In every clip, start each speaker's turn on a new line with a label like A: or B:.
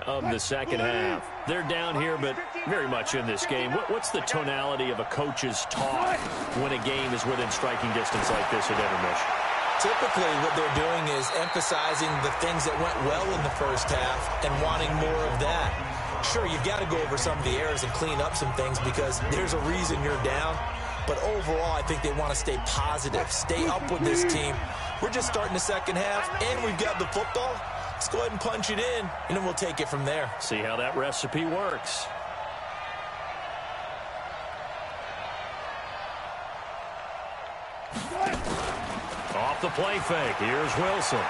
A: of the second half. They're down here, but very much in this game. What's the tonality of a coach's talk when a game is within striking distance like this at intermission?
B: Typically, what they're doing is emphasizing the things that went well in the first half and wanting more of that. Sure, you've got to go over some of the errors and clean up some things because there's a reason you're down. But overall, I think they want to stay positive, stay up with this team. We're just starting the second half, and we've got the football. Let's go ahead and punch it in, and then we'll take it from there.
A: See how that recipe works. Off the play fake. Here's Wilson.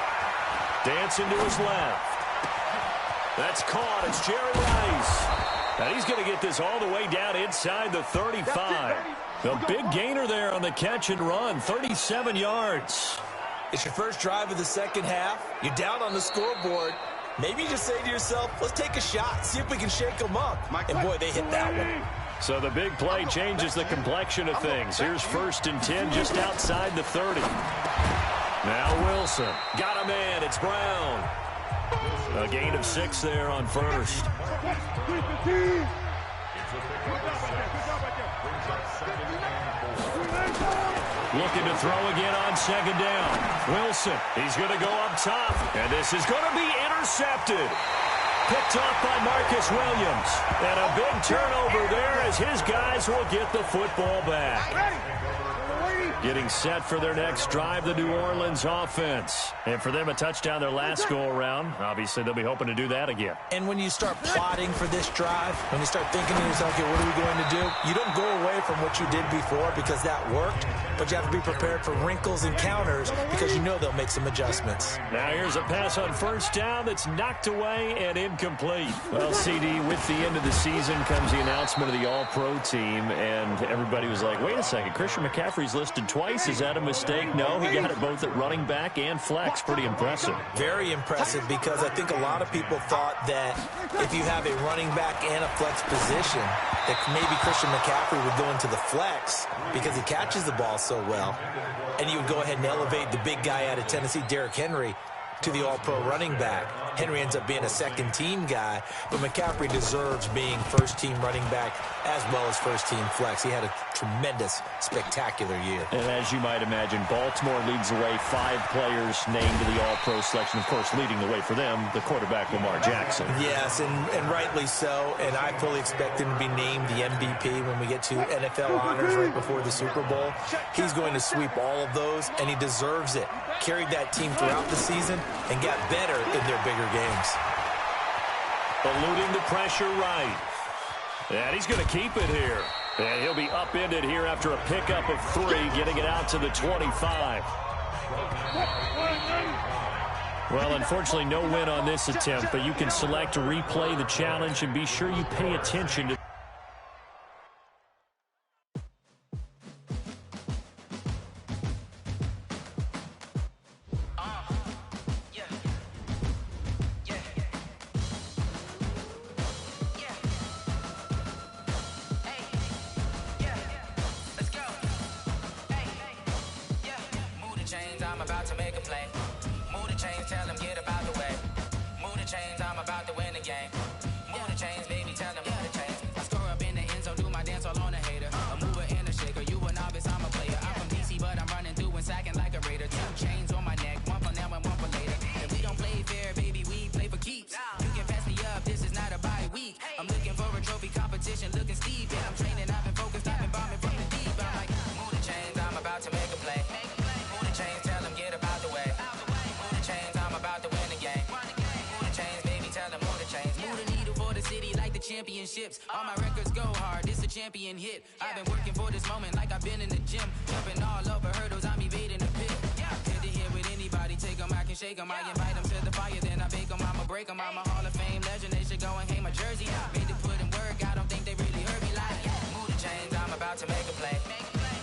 A: Dancing to his left. That's caught. It's Jerry Rice. And he's going to get this all the way down inside the 35. A big gainer there on the catch and run. 37 yards.
B: It's your first drive of the second half. You're down on the scoreboard. Maybe you just say to yourself, let's take a shot, see if we can shake them up. And, boy, they hit that one.
A: So the big play changes the complexion of things. Here's 1st and 10 just outside the 30. Now Wilson. Got him in. It's Brown. A gain of 6 there on first. Looking to throw again on second down. Wilson, he's going to go up top. And this is going to be intercepted. Picked off by Marcus Williams. And a big turnover there as his guys will get the football back. Getting set for their next drive, the New Orleans offense. And for them, a touchdown their last go-around. Obviously, they'll be hoping to do that again.
B: And when you start plotting for this drive, when you start thinking to yourself, okay, what are we going to do? You don't go away from what you did before because that worked, but you have to be prepared for wrinkles and counters because you know they'll make some adjustments.
A: Now here's a pass on first down that's knocked away and incomplete. Well, CD, with the end of the season comes the announcement of the All-Pro team, and everybody was like, wait a second, Christian McCaffrey's listed twice. Is that a mistake? No, he got it both at running back and flex. Pretty impressive.
B: Very impressive because I think a lot of people thought that if you have a running back and a flex position, that maybe Christian McCaffrey would go into the flex because he catches the ball so well. And you would go ahead and elevate the big guy out of Tennessee, Derrick Henry, to the All-Pro running back. Henry ends up being a second-team guy, but McCaffrey deserves being first-team running back as well as first-team flex. He had a tremendous, spectacular year.
A: And as you might imagine, Baltimore leads the way. 5 players named to the All-Pro selection. Of course, leading the way for them, the quarterback, Lamar Jackson.
B: Yes, and rightly so. And I fully expect him to be named the MVP when we get to NFL honors right before the Super Bowl. He's going to sweep all of those, and he deserves it. Carried that team throughout the season and got better in their bigger games.
A: Eluding the pressure right. And he's going to keep it here. And he'll be upended here after a pickup of 3, getting it out to the 25. Well, unfortunately, no win on this attempt, but you can select to replay the challenge and be sure you pay attention to
C: championships. All my records go hard, this a champion hit. I've been working for this moment like I've been in the gym. Jumping all over hurdles, I'm evading the pit. Head to head with anybody, take them, I can shake them. I invite them to the fire, then I bake them, I'ma break them. I'm a Hall of Fame legend, they should go and hang my jersey. Made to put in work, I don't think they really heard me like, move the chains, I'm about to make a play.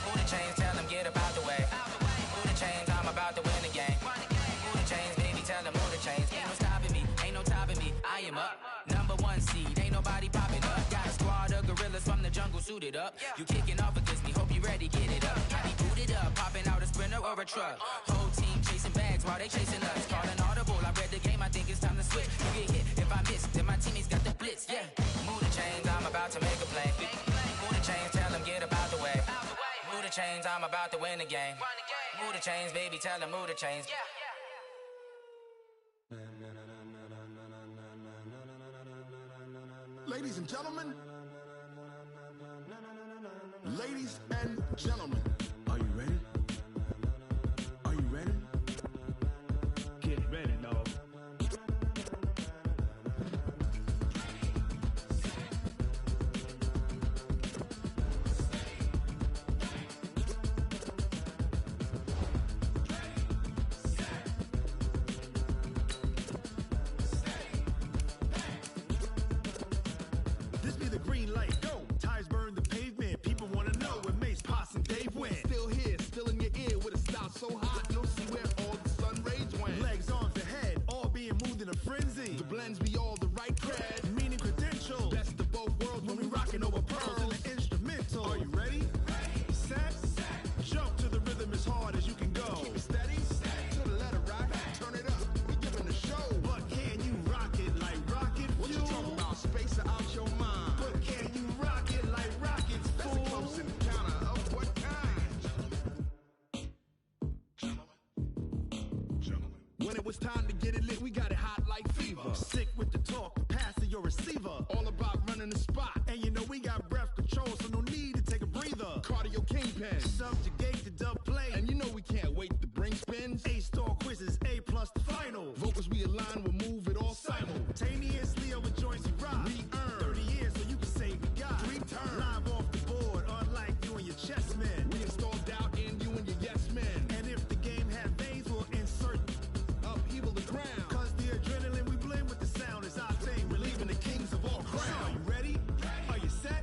C: Move the chains, tell them get about the way. Move the chains, I'm about to win the game. Move the chains, baby, tell them move the chains. Ain't no stopping me, ain't no topping me, I am up. Number 1 seed, ain't nobody popping up. Got a squad of gorillas from the jungle suited up. You kicking off against me, hope you ready, get it up. I be booted up, popping out a sprinter or a truck. Whole team chasing bags while they chasing us. Calling audible, I read the game, I think it's time to switch. You get hit if I miss, then my team I'm about to win the game. Move the chains, baby, tell them move the chains.
D: Ladies and gentlemen, ladies and gentlemen, are you ready? Are you ready? Get ready, dog. This be the green light, go. Tires burn the pavement. People want to know where Mace, Pops, and Dave went. Still here, still in your ear with a style so hot. You'll see where all the sun rays went. Legs, arms, and head, all being moved in a frenzy. The blends be all the right cred, meaning credentials. Best of both worlds when we rockin' over pearls in the instrumental. Are you ready? Set, jump to the rhythm as hard as you can go. Keep it steady, to the letter rock. Turn it up, we giving a show. But can you rock it like rocket fuel? What you talking about? Space or out your mind? But can you rock it like rockets, fool? That's a close encounter of what kind? Gentlemen. When it was time to get it lit, we got it hot like fever. Sick with the talk, passing your receiver. All about running the spot. And you know we got breath control, so no need to take a breather. Cardio kingpin, subjugate the dub play. And you know we can't wait to bring spins. A-star quizzes, A+ the final. Vocals we align, we'll move it all simultaneously over joints we rock. We earn 30 years, so you can say we got 3 turns. Live off the board, unlike you and your chess men. We install doubt in you and your yes men. And if the game had veins, we'll insert upheaval the ground. Cause the adrenaline we blend with the sound is our thing. Relieving the kings of all crowns. So are you ready? Are you set?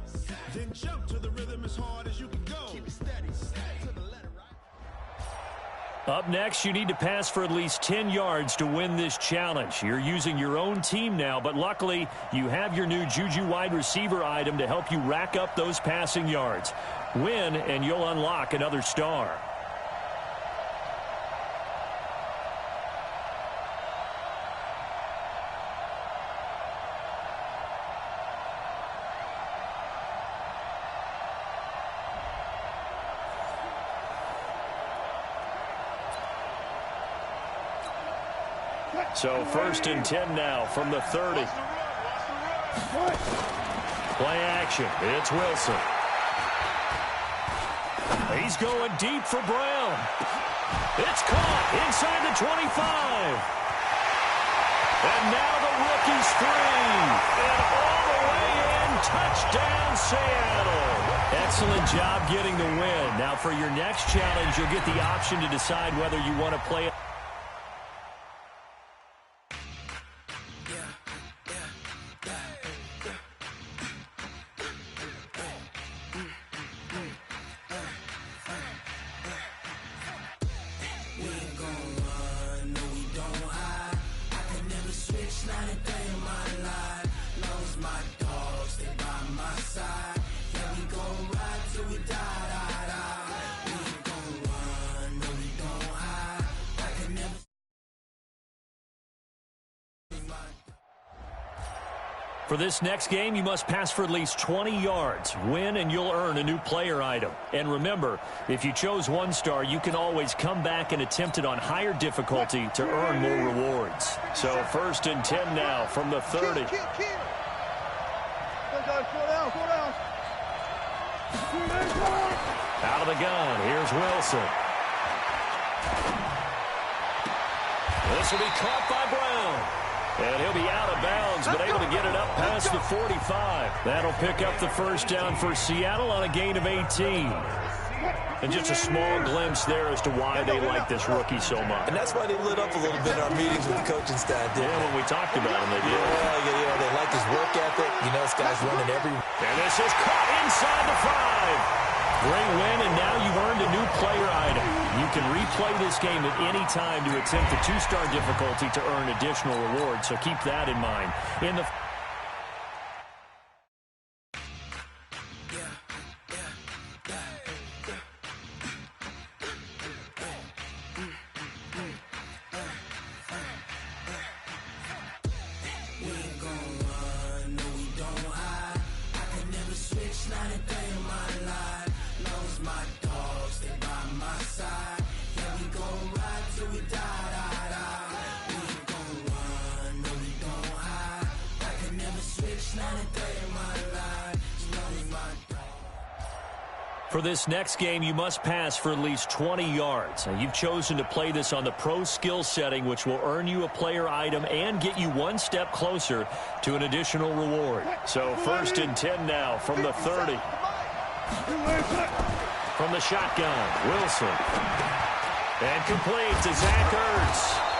D: Then jump to the rhythm as hard as you can go. Keep it steady, to the letter, right?
A: Up next, you need to pass for at least 10 yards to win this challenge. You're using your own team now, but luckily, you have your new Juju wide receiver item to help you rack up those passing yards. Win, and you'll unlock another star. So 1st and 10 now from the 30. Play action. It's Wilson. He's going deep for Brown. It's caught inside the 25. And now the rookie's free. And all the way in, touchdown Seattle. Excellent job getting the win. Now for your next challenge, you'll get the option to decide whether you want to play it. For this next game, you must pass for at least 20 yards. Win, and you'll earn a new player item. And remember, if you chose 1 star, you can always come back and attempt it on higher difficulty to earn more rewards. So 1st and 10 now from the 30. Out of the gun, here's Wilson. This will be caught by Brown. And he'll be out of bounds, but able to get it up past the 45. That'll pick up the first down for Seattle on a gain of 18. And just a small glimpse there as to why they like this rookie so much.
B: And that's why they lit up a little bit in our meetings with the coaching staff, didn't they?
A: When we talked about him, they did.
B: Yeah, they like his work ethic. You know, this guy's running every...
A: And this is caught inside the 5. Great win, and now you've earned a new player item. You can replay this game at any time to attempt the 2-star difficulty to earn additional rewards, so keep that in mind. In the
C: Not a day in my life. Lost my dogs, they
A: For this next game, you must pass for at least 20 yards. Now, you've chosen to play this on the pro skill setting, which will earn you a player item and get you one step closer to an additional reward. So 1st and 10 now from the 30. From the shotgun, Wilson. And complete to Zach Ertz.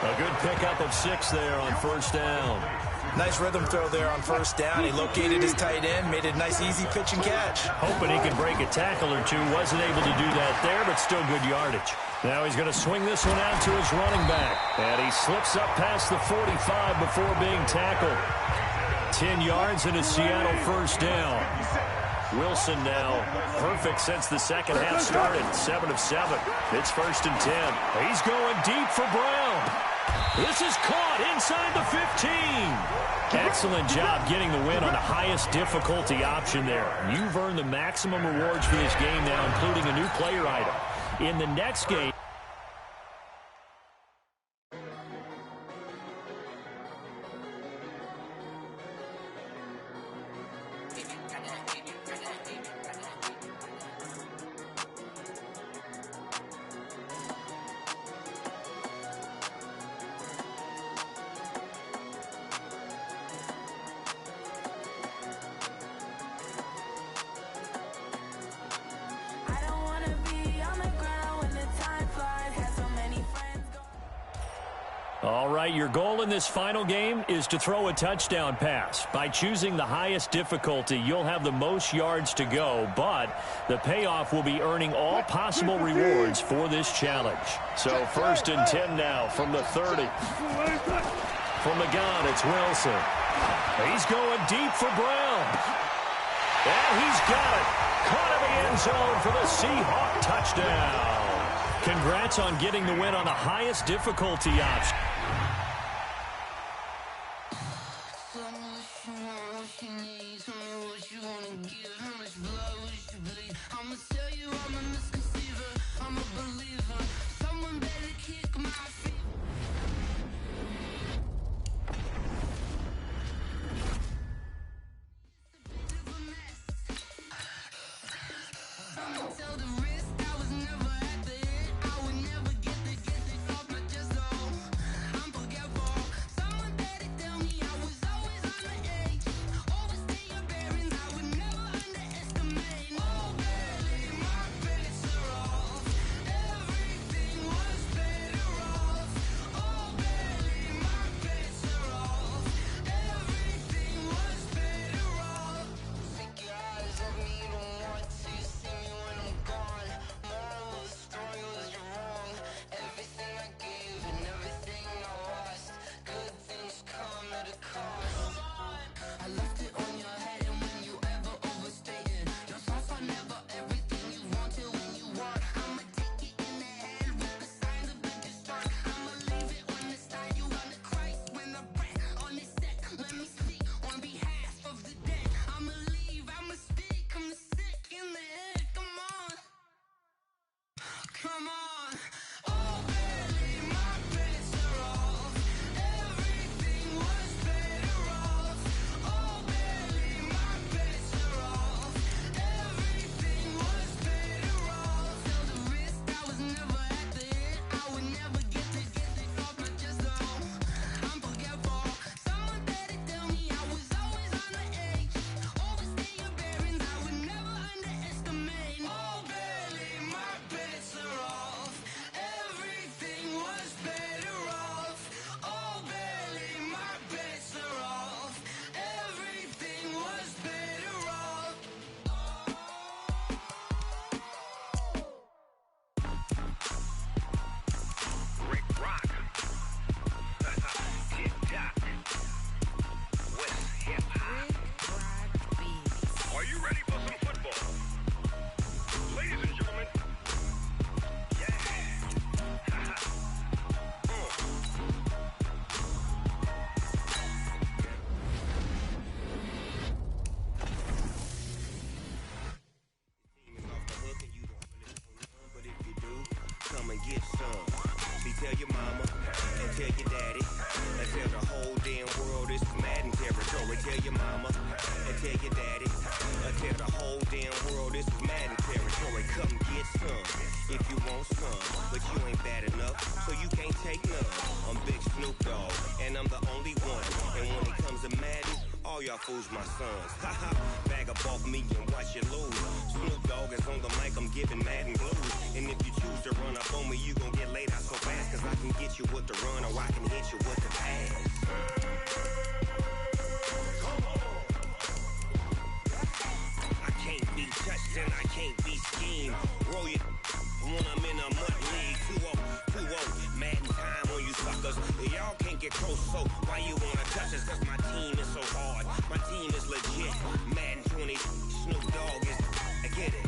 A: A good pickup of 6 there on 1st down.
B: Nice rhythm throw there on 1st down. He located his tight end, made a nice easy pitch and catch.
A: Hoping he could break a tackle or two. Wasn't able to do that there, but still good yardage. Now he's going to swing this one out to his running back. And he slips up past the 45 before being tackled. 10 yards and a Seattle 1st down. Wilson now perfect since the second half started. 7 of 7. It's 1st and 10. He's going deep for Brown. This is caught inside the 15. Excellent job getting the win on the highest difficulty option there. You've earned the maximum rewards for this game now, including a new player item. In the next game, all right, your goal in this final game is to throw a touchdown pass. By choosing the highest difficulty, you'll have the most yards to go, but the payoff will be earning all possible rewards for this challenge. So 1st and 10 now from the 30. From the gun, it's Wilson. He's going deep for Brown. And he's got it. Caught in the end zone for the Seahawk touchdown. Congrats on getting the win on the highest difficulty option.
E: Tell your mama and tell your daddy and tell the whole damn world this is Madden territory. Tell your mama and tell your daddy. I tell the whole damn world this is Madden territory. Come get some if you want some, but you ain't bad enough, so you can't take none. I'm Big Snoop Dogg, and I'm the only one. And when it comes to Madden, all y'all fools my sons. Haha, bag up off me and watch you lose. Snoop Dogg is on the mic, I'm giving Madden blues. And if you choose to run up on me, you gon' get laid out so fast, cause I can get you with the run or I can hit you with the pass. I can't be touched and I can't be schemed. Roll it when I'm in a mud league. 2-0, Madden time on you suckers. Y'all can't get close, so why you wanna touch us? Cause my team is so hard. My team is legit. Madden 20, Snoop Dogg is, I get it.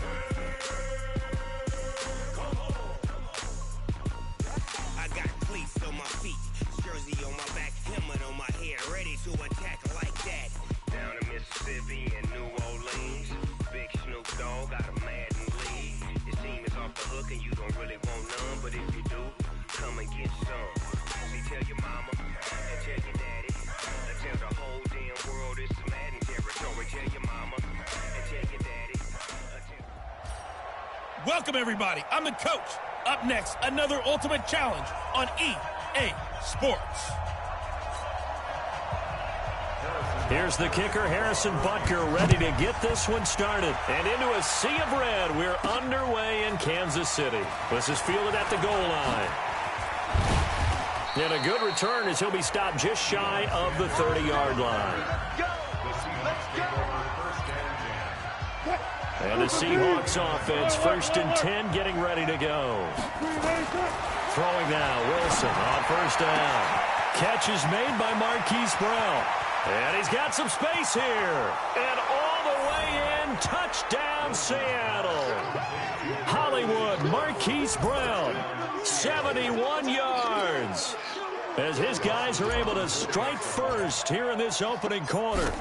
E: I got cleats on my feet, jersey on my back, helmet on my head, ready to attack like that. Down in Mississippi and New Orleans, Big Snoop Dogg got a Madden league. Your team is off the hook and you don't really want none, but if you do, come and get some. See, tell your mama and tell your daddy, and tell the whole damn world it's Madden territory. Tell your mama and tell your daddy.
F: Welcome, everybody. I'm the coach. Up next, another ultimate challenge on EA Sports.
A: Here's the kicker, Harrison Butker, ready to get this one started. And into a sea of red, we're underway in Kansas City. This is fielded at the goal line. And a good return as he'll be stopped just shy of the 30-yard line. And the Seahawks offense, 1st and 10, getting ready to go. Throwing now, Wilson on 1st down. Catch is made by Marquise Brown. And he's got some space here. And all the way in, touchdown Seattle. Hollywood, Marquise Brown, 71 yards. As his guys are able to strike first here in this opening quarter.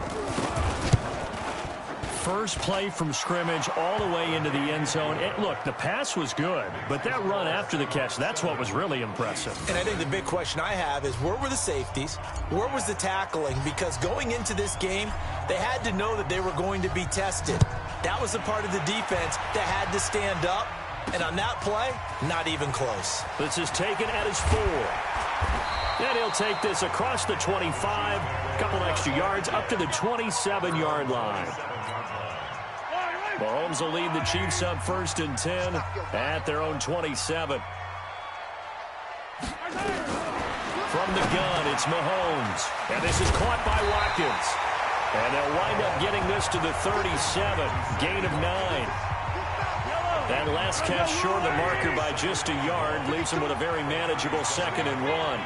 A: First play from scrimmage all the way into the end zone. And look, the pass was good, but that run after the catch, that's what was really impressive.
B: And I think the big question I have is, where were the safeties? Where was the tackling? Because going into this game, they had to know that they were going to be tested. That was a part of the defense that had to stand up. And on that play, not even close.
A: This is taken at his 4. And he'll take this across the 25, a couple extra yards, up to the 27-yard line. Mahomes will lead the Chiefs up 1st and 10 at their own 27. From the gun, it's Mahomes. And this is caught by Watkins. And they'll wind up getting this to the 37, gain of 9. That last catch short of the marker by just a yard leaves him with a very manageable 2nd and 1.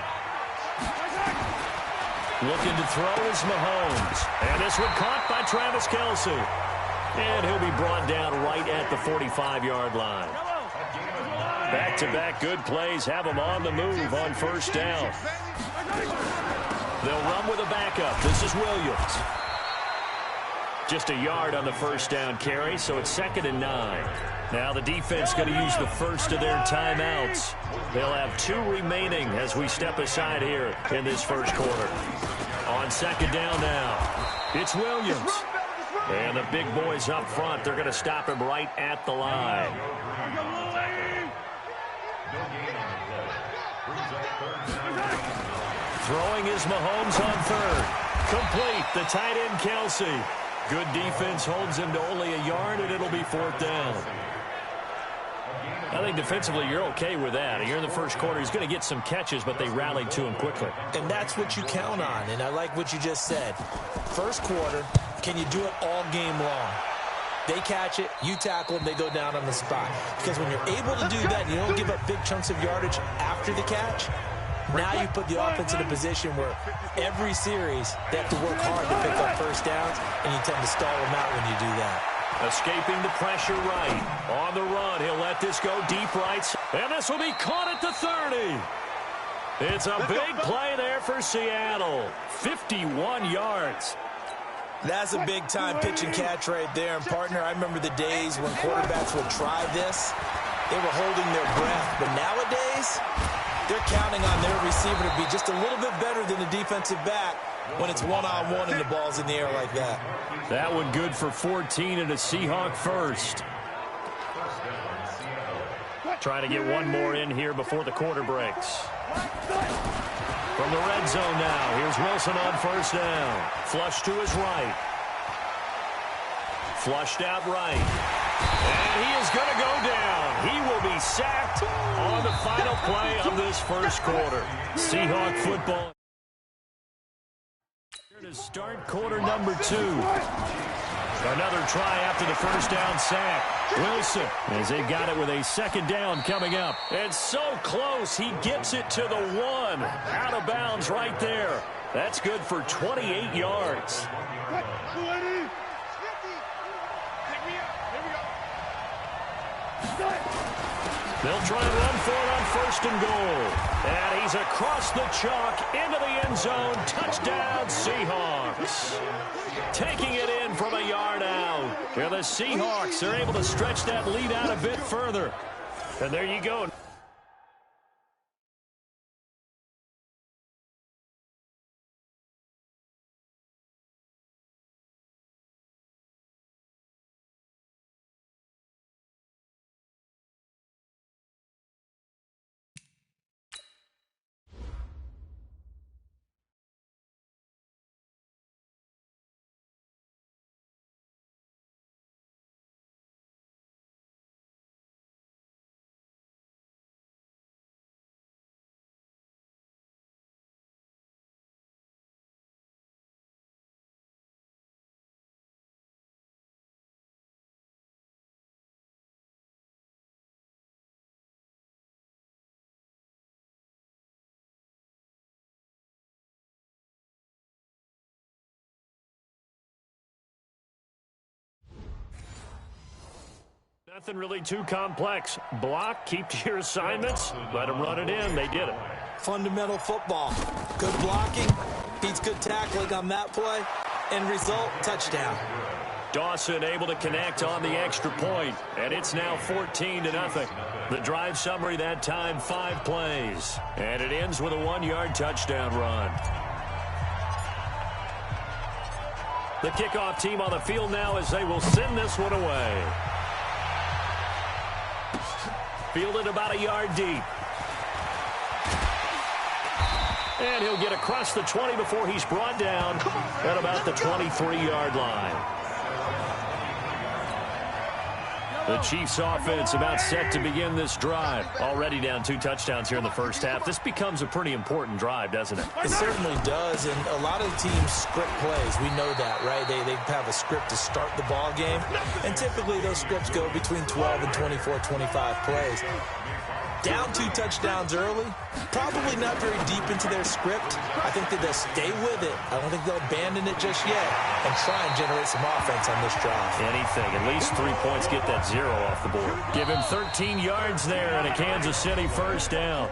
A: Looking to throw is Mahomes. And this one caught by Travis Kelce. And he'll be brought down right at the 45-yard line. Back-to-back good plays have him on the move on 1st down. They'll run with a backup. This is Williams. Just a yard on the 1st down carry, so it's 2nd and 9. Now the defense going to use the first of their timeouts. They'll have 2 remaining as we step aside here in this first quarter. On 2nd down now, it's Williams. And the big boys up front, they're going to stop him right at the line. Throwing is Mahomes on 3rd. Complete, the tight end Kelce. Good defense holds him to only a yard, and it'll be 4th down. I think defensively you're okay with that. Here in the first quarter, he's going to get some catches, but they rallied to him quickly.
B: And that's what you count on, and I like what you just said. First quarter, can you do it all game long? They catch it, you tackle them, they go down on the spot. Because when you're able to do that, and you don't give up big chunks of yardage after the catch, now you put the offense in a position where every series they have to work hard to pick up 1st downs, and you tend to stall them out when you do that.
A: Escaping the pressure right. On the run, he'll let this go deep right. And this will be caught at the 30. It's a big play there for Seattle. 51 yards.
B: That's a big-time pitch and catch right there. And, partner, I remember the days when quarterbacks would try this. They were holding their breath. But nowadays, they're counting on their receiver to be just a little bit better than the defensive back when it's one-on-one and the ball's in the air like that.
A: That one good for 14 and a Seahawk first. Trying to get one more in here before the quarter breaks. From the red zone now, here's Wilson on first down. Flush to his right. Flushed out right. And he is going to go down. He will be sacked on the final play of this first quarter. Seahawk football. Here to start quarter number 2. Another try after the first down sack. Wilson, as they got it with a second down coming up. It's so close, he gets it to the 1. Out of bounds right there. That's good for 28 yards. They'll try and run for it on first and goal. And he's across the chalk into the end zone. Touchdown, Seahawks. Taking it in from a yard out. Here the Seahawks are able to stretch that lead out a bit further. And there you go. Nothing really too complex. Block, keep to your assignments, let them run it in. They did it.
B: Fundamental football. Good blocking, beats good tackling on that play. End result, touchdown.
A: Dawson able to connect on the extra point, and it's now 14-0. The drive summary that time, 5 plays. And it ends with a 1-yard touchdown run. The kickoff team on the field now as they will send this one away. Fielded about a yard deep. And he'll get across the 20 before he's brought down at about the 23-yard line. The Chiefs offense about set to begin this drive. Already down 2 touchdowns here in the first half. This becomes a pretty important drive, doesn't it?
B: It certainly does, and a lot of teams script plays. We know that, right? They have a script to start the ball game, and typically those scripts go between 12 and 24, 25 plays. Down 2 touchdowns early, probably not very deep into their script. I think that they'll stay with it. I don't think they'll abandon it just yet and try and generate some offense on this drive.
A: Anything. At least 3 points, get that 0 off the board. Give him 13 yards there and a Kansas City first down.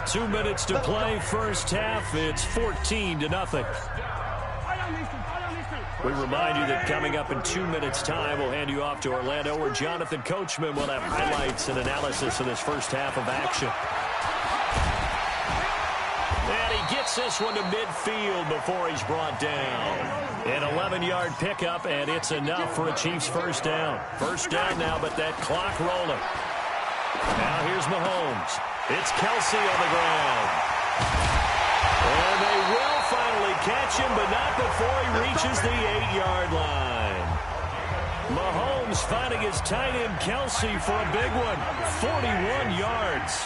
A: 2 minutes to play first half. It's 14-0. We remind you that coming up in 2 minutes' time, we'll hand you off to Orlando, where Jonathan Coachman will have highlights and analysis of this first half of action. And he gets this one to midfield before he's brought down. An 11-yard pickup, and it's enough for a Chiefs first down. First down now, but that clock rolling. Now here's Mahomes. It's Kelsey on the ground. And they will finally catch him, but not before he reaches the 8-yard line. Mahomes finding his tight end Kelsey for a big one. 41 yards.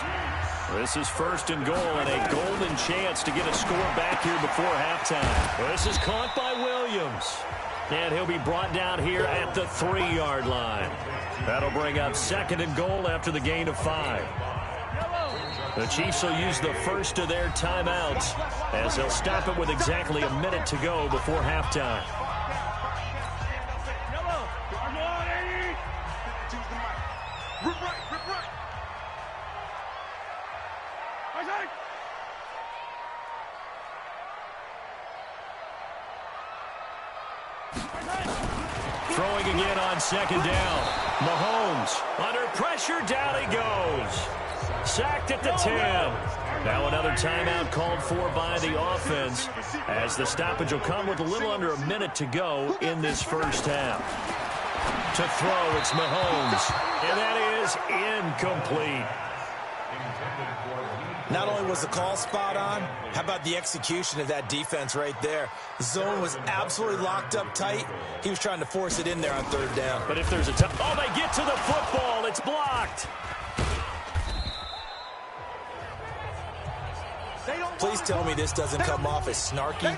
A: This is first and goal and a golden chance to get a score back here before halftime. This is caught by Williams. And he'll be brought down here at the 3-yard line. That'll bring up second and goal after the gain of 5. The Chiefs will use the first of their timeouts as they'll stop it with exactly a minute to go before halftime. Throwing again on second down. Mahomes under pressure, down he goes. Sacked at the 10. Now another timeout called for by the offense, as the stoppage will come with a little under a minute to go in this first half. To throw, it's Mahomes, and that is incomplete.
B: Not only was the call spot on, how about the execution of that defense right there? The zone was absolutely locked up tight. He was trying to force it in there on third down.
A: But if there's a oh, they get to the football. It's blocked.
B: Please tell me this doesn't come off as snarky,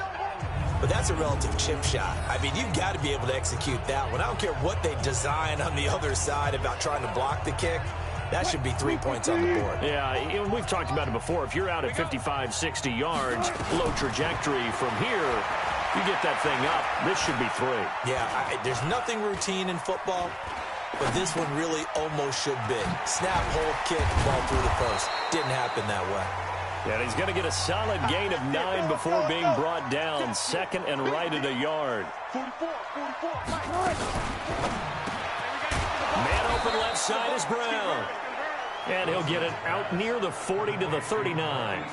B: but that's a relative chip shot. I mean, you've got to be able to execute that one. I don't care what they design on the other side about trying to block the kick. That should be 3 points on the board.
A: Yeah, we've talked about it before. If you're out at 55, 60 yards, low trajectory from here, you get that thing up, this should be 3.
B: Yeah, there's nothing routine in football, but this one really almost should be. Snap, hold, kick, ball through the post. Didn't happen that way.
A: Yeah, he's going to get a solid gain of 9 before being brought down. Second and right at a yard. Man open left side is Brown. And he'll get it out near the 40 to the 39.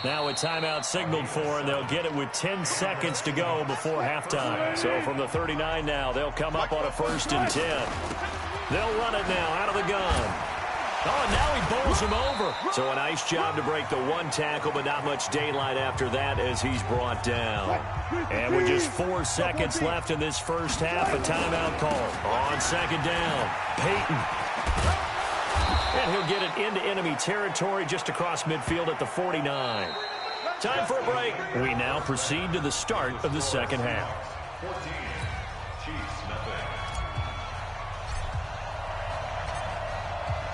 A: Now a timeout signaled for, and they'll get it with 10 seconds to go before halftime. So from the 39 now, they'll come up on a 1st and 10. They'll run it now out of the gun. Oh, and now he bowls him over. So a nice job to break the 1 tackle, but not much daylight after that as he's brought down. And with just 4 seconds left in this first half, a timeout call. On 2nd down, Peyton. And he'll get it into enemy territory just across midfield at the 49. Time for a break. We now proceed to the start of the second half.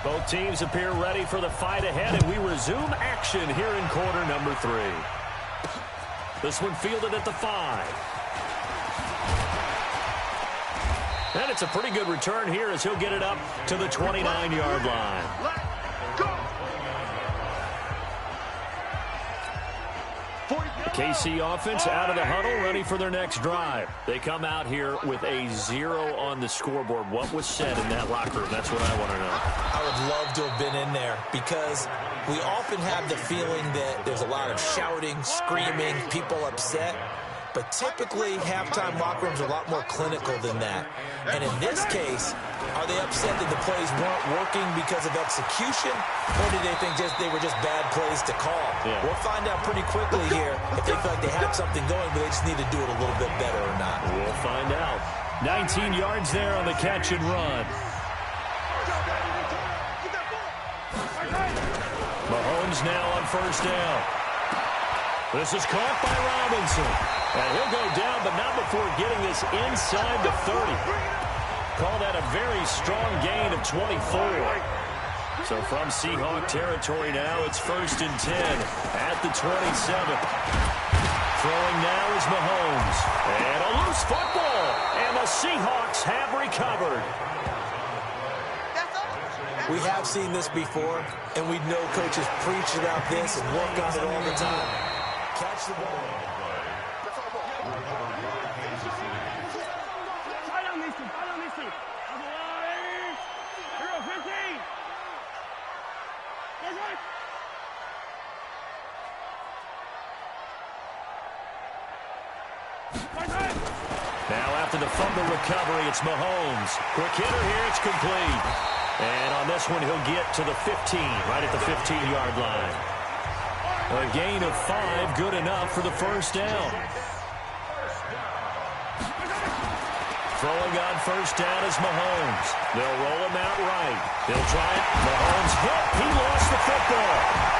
A: Both teams appear ready for the fight ahead, and we resume action here in quarter number 3. This one fielded at the 5. And it's a pretty good return here as he'll get it up to the 29-yard line. The KC offense out of the huddle, ready for their next drive. They come out here with a 0 on the scoreboard. What was said in that locker room? That's what I want to know.
B: I would love to have been in there because we often have the feeling that there's a lot of shouting, screaming, people upset. But typically, halftime locker rooms are a lot more clinical than that. And in this case, are they upset that the plays weren't working because of execution, or did they think they were just bad plays to call?
A: Yeah.
B: We'll find out pretty quickly here if they feel like they had something going, but they just need to do it a little bit better or not.
A: We'll find out. 19 yards there on the catch and run. Mahomes now on 1st down. This is caught by Robinson. And he'll go down, but not before getting this inside the 30. Call that a very strong gain of 24. So from Seahawk territory now, it's 1st and 10 at the 27. Throwing now is Mahomes. And a loose football. And the Seahawks have recovered.
B: We have seen this before, and we know coaches preach about this and work on it all the time. Catch the ball.
A: Now after the fumble recovery, it's Mahomes. Quick hitter here, it's complete. And on this one, he'll get to the 15, right at the 15-yard line. A gain of 5, good enough for the 1st down. Throwing on 1st down is Mahomes. They'll roll him out right. They'll try it. Mahomes hit. He lost the football.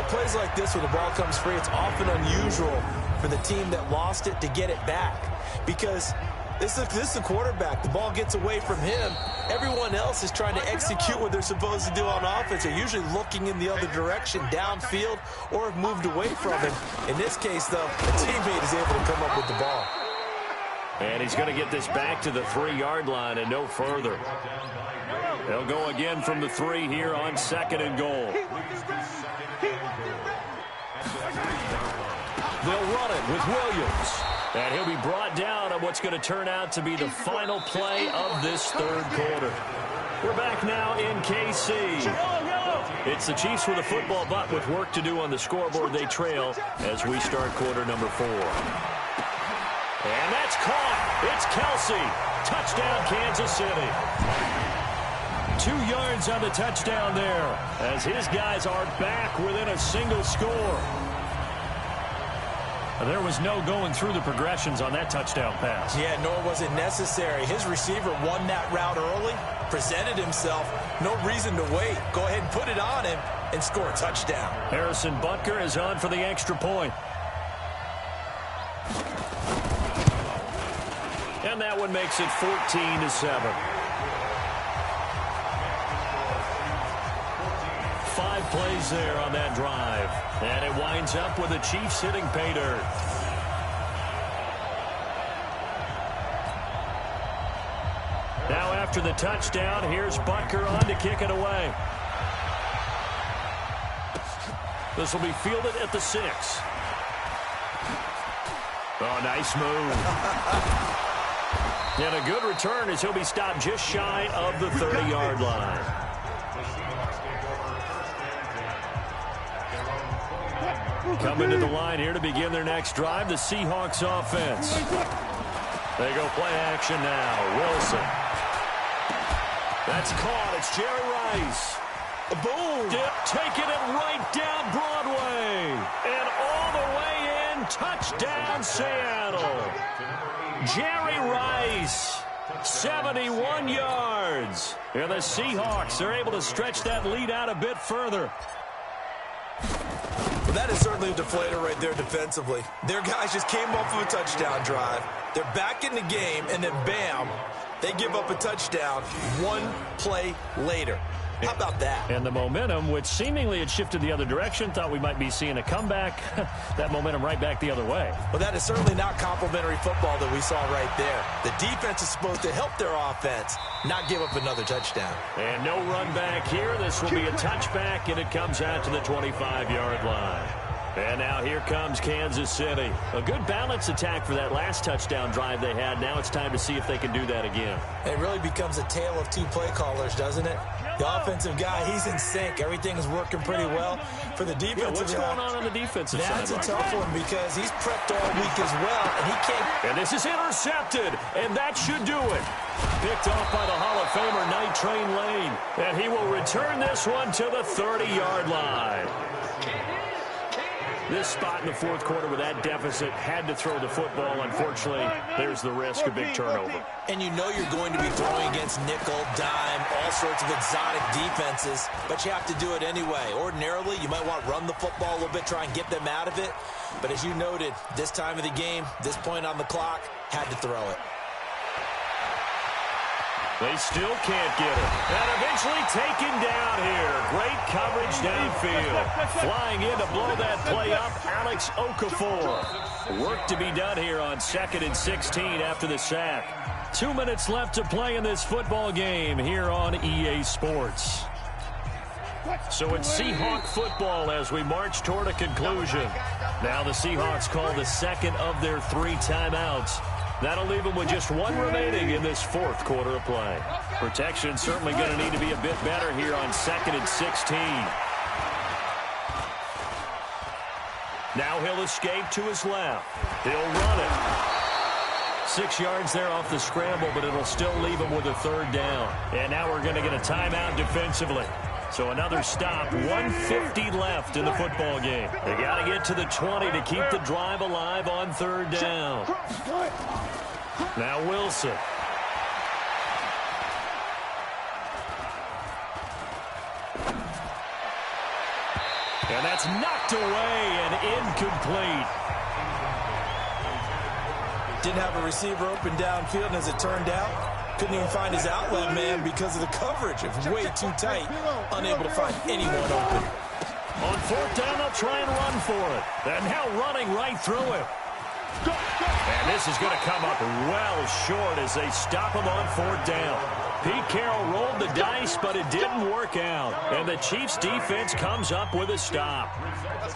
B: Plays like this where the ball comes free, it's often unusual for the team that lost it to get it back because this is the quarterback. The ball gets away from him. Everyone else is trying to execute what they're supposed to do on offense. They're usually looking in the other direction, downfield, or have moved away from him. In this case, though, a teammate is able to come up with the ball.
A: And he's going to get this back to the 3-yard line and no further. They'll go again from the 3 here on 2nd and goal. They'll run it with Williams. And he'll be brought down on what's going to turn out to be the final play of this third quarter. We're back now in KC. It's the Chiefs with a football, but with work to do on the scoreboard, they trail as we start quarter number 4. And that's caught. It's Kelsey. Touchdown, Kansas City. 2 yards on the touchdown there as his guys are back within a single score. There was no going through the progressions on that touchdown pass.
B: Yeah, nor was it necessary. His receiver won that route early, presented himself. No reason to wait. Go ahead and put it on him and score a touchdown.
A: Harrison Butker is on for the extra point. And that one makes it 14-7. 5 plays there on that drive. And it winds up with the Chiefs hitting pay dirt. Now after the touchdown, here's Butker on to kick it away. This will be fielded at the 6. Oh, nice move. And a good return as he'll be stopped just shy of the 30-yard line. Coming to the line here to begin their next drive, the Seahawks offense. They go play action now. Wilson. That's caught. It's Jerry Rice. Boom. Taking it right down Broadway. And all the way in. Touchdown, Seattle. Jerry Rice. 71 yards. And the Seahawks are able to stretch that lead out a bit further.
B: Well, that is certainly a deflator right there defensively. Their guys just came off of a touchdown drive. They're back in the game, and then bam, they give up a touchdown 1 play later. How about that?
A: And the momentum, which seemingly had shifted the other direction, thought we might be seeing a comeback. That momentum right back the other way.
B: Well, that is certainly not complimentary football that we saw right there. The defense is supposed to help their offense, not give up another touchdown.
A: And no run back here. This will be a touchback, and it comes out to the 25-yard line. And now here comes Kansas City. A good balance attack for that last touchdown drive they had. Now it's time to see if they can do that again.
B: It really becomes a tale of 2 play callers, doesn't it? The offensive guy, he's in sync. Everything is working pretty well. For the defensive
A: what's going on the defensive side?
B: That's a tough one because he's prepped all week as well, and he can't.
A: And this is intercepted, and that should do it. Picked off by the Hall of Famer Night Train Lane, and he will return this one to the 30-yard line. This spot in the fourth quarter with that deficit had to throw the football. Unfortunately, there's the risk of big turnover.
B: And you know you're going to be throwing against nickel, dime, all sorts of exotic defenses, but you have to do it anyway. Ordinarily, you might want to run the football a little bit, try and get them out of it. But as you noted, this time of the game, this point on the clock, had to throw it.
A: They still can't get it. And eventually taken down here. Great coverage downfield. Flying in to blow that play up, Alex Okafor. Work to be done here on 2nd and 16 after the sack. 2 minutes left to play in this football game here on EA Sports. So it's Seahawk football as we march toward a conclusion. Now the Seahawks call the second of their 3 timeouts. That'll leave them with just 1 remaining in this fourth quarter of play. Protection certainly going to need to be a bit better here on 2nd and 16. Now he'll escape to his left. He'll run it. 6 yards there off the scramble, but it'll still leave him with a 3rd down. And now we're going to get a timeout defensively. So another stop, 1:50 left in the football game. They got to get to the 20 to keep the drive alive on 3rd down. Now Wilson. And that's knocked away and incomplete.
B: Didn't have a receiver open downfield, and as it turned out, couldn't even find his outlet man because of the coverage. It was way too tight. Unable to find anyone open.
A: On 4th down, they'll try and run for it. And now running right through it. And this is going to come up well short as they stop him on 4th down. Pete Carroll rolled the dice, but it didn't work out. And the Chiefs defense comes up with a stop.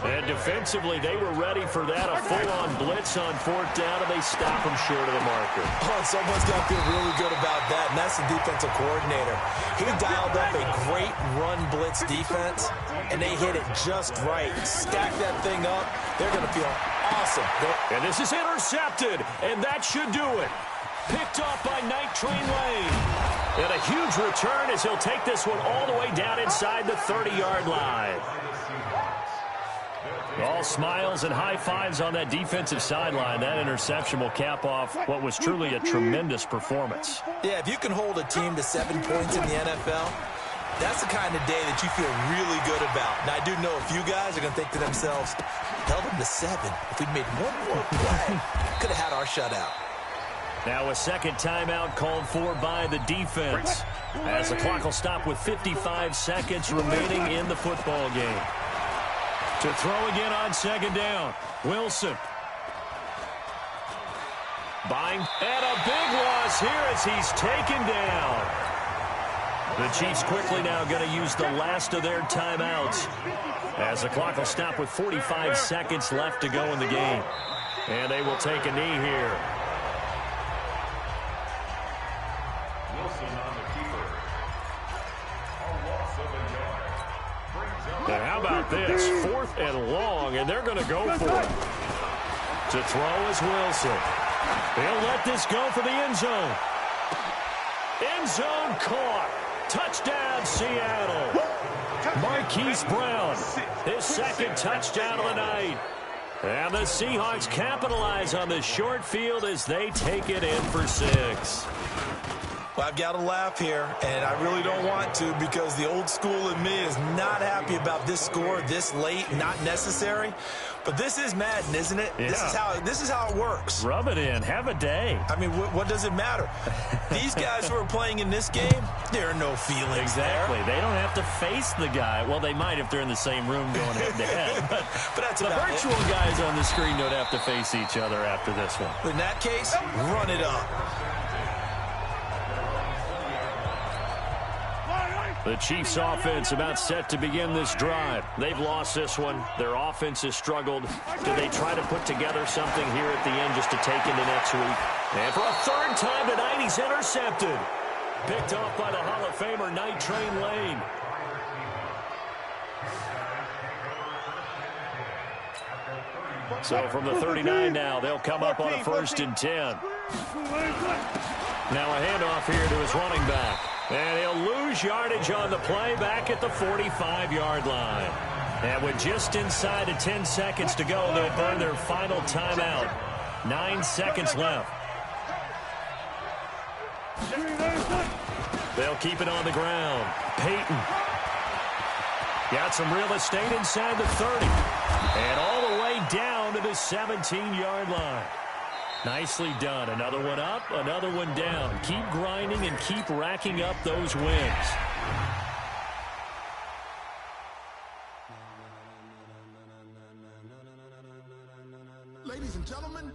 A: And defensively, they were ready for that, a full-on blitz on fourth down, and they stop them short of the marker.
B: Oh, and someone's got to feel really good about that, and that's the defensive coordinator. He dialed up a great run blitz defense, and they hit it just right. Stack that thing up. They're going to feel awesome.
A: And this is intercepted, and that should do it. Picked off by Night Train Lane. And a huge return as he'll take this one all the way down inside the 30-yard line. All smiles and high fives on that defensive sideline. That interception will cap off what was truly a tremendous performance.
B: Yeah, if you can hold a team to 7 points in the NFL, that's the kind of day that you feel really good about. Now, I do know a few guys are going to think to themselves, held them to 7. If we'd made one more play, could have had our shutout.
A: Now a second timeout called for by the defense as the clock will stop with 55 seconds remaining in the football game. To throw again on second down, Wilson. Buying, and a big loss here as he's taken down. The Chiefs quickly now going to use the last of their timeouts as the clock will stop with 45 seconds left to go in the game. And they will take a knee here. And how about this? 4th and long, and they're going to go for it. To throw is Wilson. He'll let this go for the end zone. End zone caught. Touchdown, Seattle. Marquise Brown, his second touchdown of the night. And the Seahawks capitalize on the short field as they take it in for 6.
B: Well, I've got to laugh here, and I really don't want to because the old school in me is not happy about this score this late, not necessary. But this is Madden, isn't it?
A: Yeah.
B: This is how it works.
A: Rub it in. Have a day.
B: I mean, what does it matter? These guys who are playing in this game, there are no feelings
A: Exactly.
B: there.
A: They don't have to face the guy. Well, they might if they're in the same room going head-to-head. But
B: that's
A: the
B: about
A: virtual guys on the screen don't have to face each other after this one.
B: In that case, run it up.
A: The Chiefs offense about set to begin this drive. They've lost this one. Their offense has struggled. Do they try to put together something here at the end just to take into next week? And for a third time tonight, he's intercepted. Picked off by the Hall of Famer, Night Train Lane. So from the 39 now, they'll come up on a 1st and 10. Now a handoff here to his running back. And he'll lose yardage on the play back at the 45-yard line. And with just inside of 10 seconds to go, they'll burn their final timeout. 9 seconds left. They'll keep it on the ground. Peyton. Got some real estate inside the 30. And all the way down to the 17-yard line. Nicely done. Another one up, another one down. Keep grinding and keep racking up those wins.
D: Ladies and gentlemen,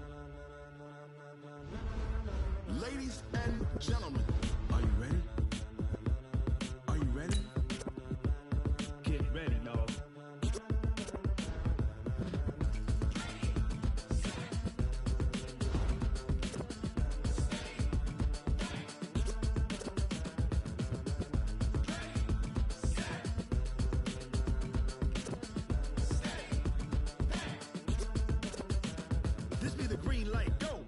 D: are you ready? Are you ready? Get ready, y'all. This be the green light, go.